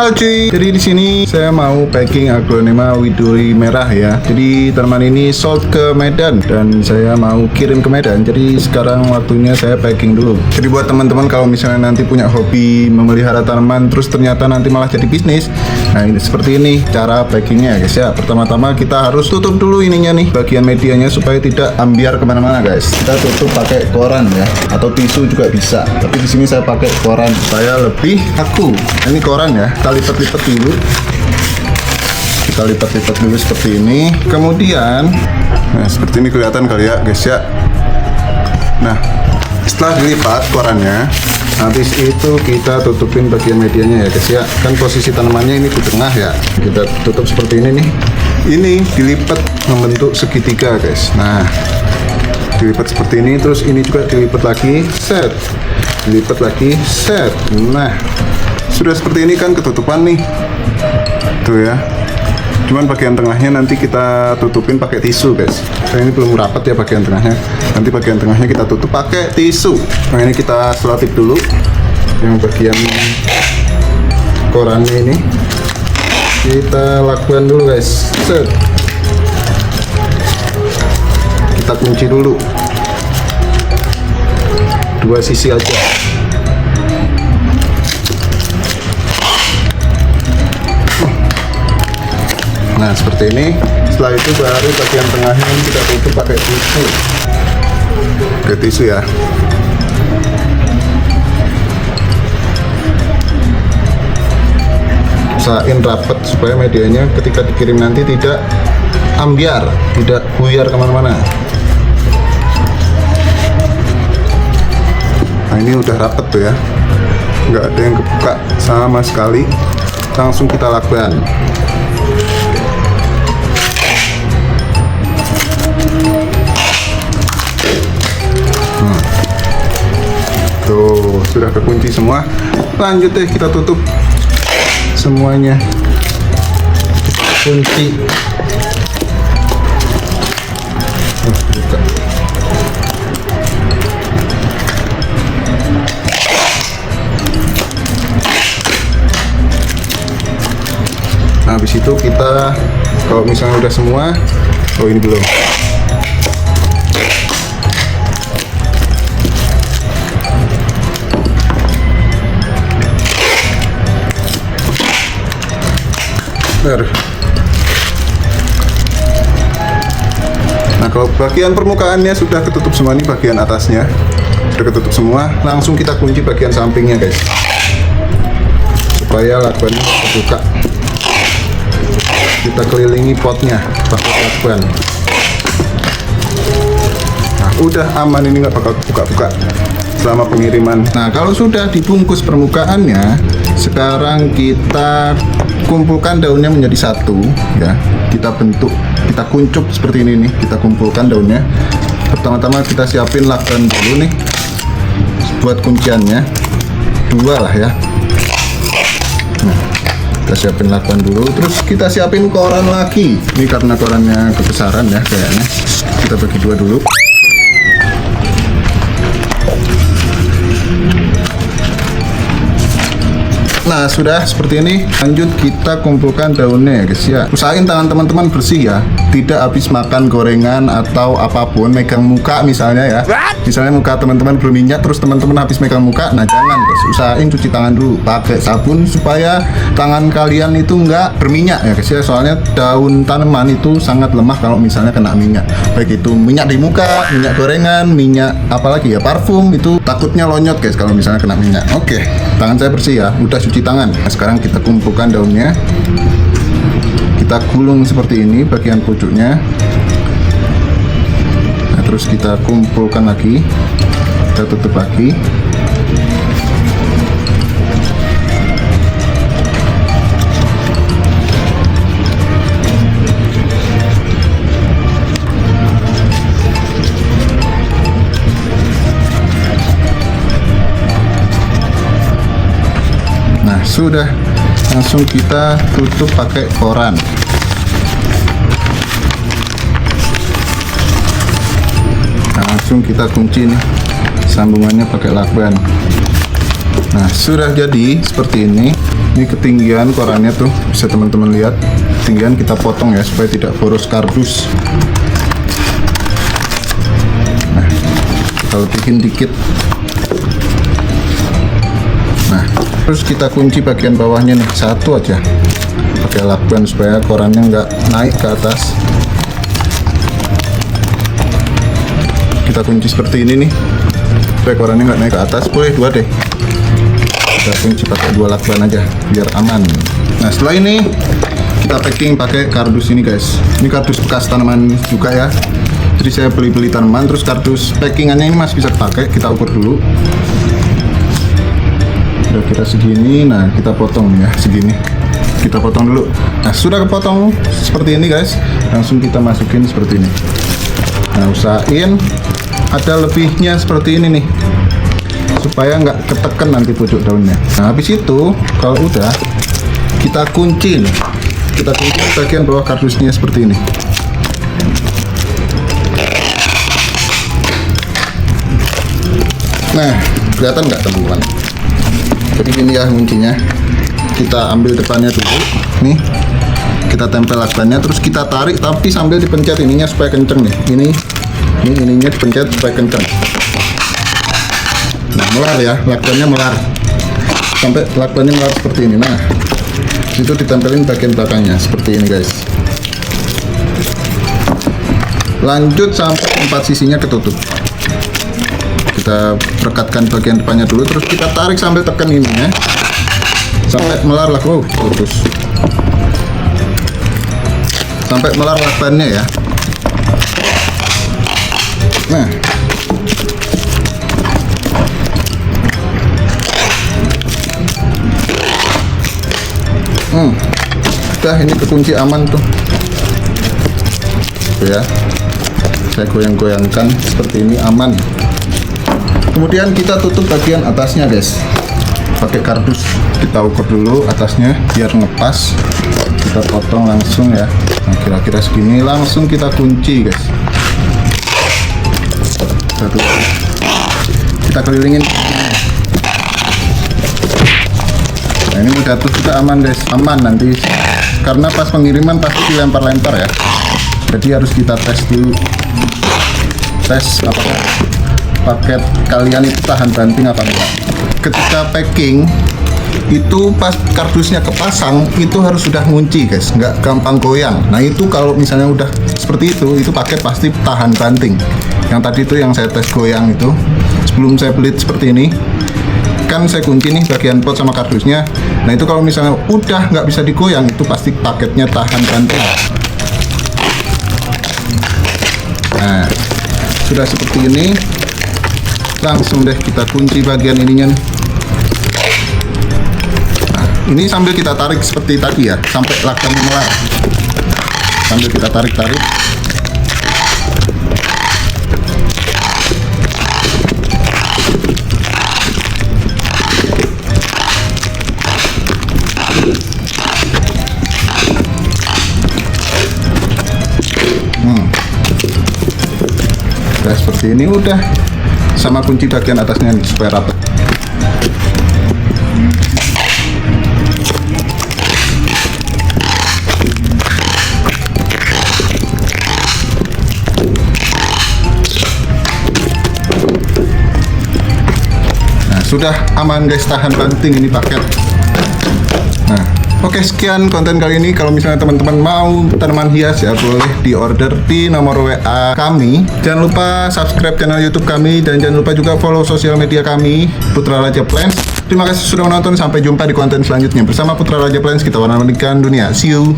Halo cuy, jadi di sini saya mau packing aglonema widuri merah ya. Jadi tanaman ini sold ke Medan dan saya mau kirim ke Medan. Jadi sekarang waktunya saya packing dulu. Jadi buat teman-teman kalau misalnya nanti punya hobi memelihara tanaman terus ternyata nanti malah jadi bisnis, nah ini seperti ini cara packingnya guys ya. Pertama-tama kita harus tutup dulu ininya nih, bagian medianya supaya tidak ambiar kemana-mana guys. Kita tutup pakai koran ya, atau tisu juga bisa. Tapi di sini saya pakai koran supaya lebih kaku. Ini koran ya. Kita lipat-lipat dulu, kita lipat-lipat dulu seperti ini. Kemudian nah seperti ini kelihatan kali ya guys ya. Nah setelah dilipat korannya, habis itu kita tutupin bagian medianya ya guys ya. Kan posisi tanamannya ini di tengah ya, kita tutup seperti ini nih. Ini dilipat membentuk segitiga guys. Nah dilipat seperti ini, terus ini juga dilipat lagi, set, dilipat lagi, set. Nah sudah seperti ini kan ketutupan nih tuh ya. Cuman bagian tengahnya nanti kita tutupin pakai tisu guys. Nah, ini belum rapat ya bagian tengahnya. Nanti bagian tengahnya kita tutup pakai tisu. Nah ini kita selotip dulu yang bagian korannya ini. Kita lakukan dulu guys, set. Kita kunci dulu dua sisi aja. Nah seperti ini. Setelah itu baru bagian tengahnya ini kita tutup pakai tisu. Pakai tisu ya. Usahain rapat supaya medianya ketika dikirim nanti tidak ambiar, tidak buyar kemana-mana. Nah ini udah rapet tuh ya, nggak ada yang kebuka sama sekali. Langsung kita lakukan. Tuh sudah kekunci semua. Lanjut deh kita tutup semuanya, kunci. Buka. Nah habis itu kita kalau misalnya udah semua, oh ini belum. Nah kalau bagian permukaannya sudah ketutup semua, nih bagian atasnya sudah ketutup semua, langsung kita kunci bagian sampingnya guys supaya lakbannya terbuka. Kita kelilingi potnya pakai lakban. Nah udah aman, ini nggak bakal buka-buka selama pengiriman. Nah kalau sudah dibungkus permukaannya, sekarang kita kumpulkan daunnya menjadi satu ya. Kita bentuk, kita kuncup seperti ini nih. Kita kumpulkan daunnya. Pertama-tama kita siapin lakban dulu nih buat kunciannya, dua lah ya. Nah, kita siapin lakban dulu, terus kita siapin koran lagi. Ini karena korannya kebesaran ya kayaknya. Kita bagi dua dulu. Nah sudah seperti ini. Lanjut kita kumpulkan daunnya ya guys ya. Usahain tangan teman-teman bersih ya, tidak habis makan gorengan atau apapun, megang muka misalnya ya. Misalnya muka teman-teman berminyak terus teman-teman habis megang muka, nah jangan guys. Usahain cuci tangan dulu pakai sabun supaya tangan kalian itu nggak berminyak ya guys ya. Soalnya daun tanaman itu sangat lemah kalau misalnya kena minyak, baik itu minyak di muka, minyak gorengan, minyak apalagi ya, parfum, itu takutnya lonyot guys kalau misalnya kena minyak. Oke, tangan saya bersih ya, udah cuci tangan. Nah, sekarang kita kumpulkan daunnya, kita gulung seperti ini bagian pucuknya. Nah, terus kita kumpulkan lagi, kita tutup lagi. Sudah, langsung kita tutup pakai koran. Nah, langsung kita kunci nih sambungannya pakai lakban. Nah, sudah jadi seperti ini. Ini ketinggian korannya tuh, bisa teman-teman lihat. Ketinggian kita potong ya, supaya tidak boros kardus. Nah, kita lebihin dikit. Nah, terus kita kunci bagian bawahnya nih, satu aja. Pakai lakban supaya korannya nggak naik ke atas. Kita kunci seperti ini nih, supaya korannya nggak naik ke atas. Boleh dua deh. Kita kunci pakai dua lakban aja biar aman. Nah, setelah ini kita packing pakai kardus ini guys. Ini kardus bekas tanaman juga ya. Jadi saya beli tanaman, terus kardus packingannya ini masih bisa pakai. Kita ukur dulu. Kira-kira segini. Nah, kita potong ya segini. Kita potong dulu. Nah, sudah kepotong seperti ini guys. Langsung kita masukin seperti ini. Nah, usahain ada lebihnya seperti ini nih, supaya nggak ketekan nanti pucuk daunnya. Nah, habis itu kalau udah kita kunci nih. Kita kunci bagian bawah kardusnya seperti ini. Nah, kelihatan nggak teman-teman? Jadi gini ya kuncinya. Kita ambil depannya dulu nih, kita tempel lakbannya, terus kita tarik tapi sambil dipencet ininya supaya kenceng nih. Ininya dipencet supaya kenceng. Nah, melar ya, lakbannya melar sampai lakbannya melar seperti ini. Nah, itu ditempelin bagian belakangnya seperti ini guys. Lanjut sampai 4 sisinya ketutup. Kita rekatkan bagian depannya dulu, terus kita tarik sambil tekan ininya sampai melar lah. Putus sampai melar lakbannya ya. Nah, udah ini kekunci aman tuh. Tuh ya, saya goyang-goyangkan seperti ini aman. Kemudian kita tutup bagian atasnya guys, pakai kardus. Kita ukur dulu atasnya biar ngepas. Kita potong langsung ya. Nah, kira-kira segini langsung kita kunci guys. Kita kelilingin. Nah, ini udah tuh kita aman guys, aman nanti karena pas pengiriman pasti dilempar-lempar ya. Jadi harus kita tes dulu, tes apakah paket kalian itu tahan banting apa enggak. Ketika packing itu pas kardusnya kepasang itu harus sudah ngunci guys, nggak gampang goyang. Nah, itu kalau misalnya udah seperti itu paket pasti tahan banting. Yang tadi itu yang saya tes goyang itu, sebelum saya pelit seperti ini kan saya kunci nih bagian pot sama kardusnya. Nah, itu kalau misalnya udah nggak bisa digoyang itu pasti paketnya tahan banting. Nah, sudah seperti ini, langsung deh kita kunci bagian ininya nih. Nah, ini sambil kita tarik seperti tadi ya, sampai lakbannya melar. Sambil kita tarik-tarik. Nah, seperti ini udah, sama kunci bagian atasnya nih supaya rapat. Nah, sudah aman guys, tahan banting ini paket. Nah, oke, sekian konten kali ini. Kalau misalnya teman-teman mau tanaman hias ya, boleh diorder di nomor WA kami. Jangan lupa subscribe channel YouTube kami dan jangan lupa juga follow sosial media kami, Putra Raja Plants. Terima kasih sudah menonton. Sampai jumpa di konten selanjutnya bersama Putra Raja Plants. Kita warna-warnikan dunia. See you.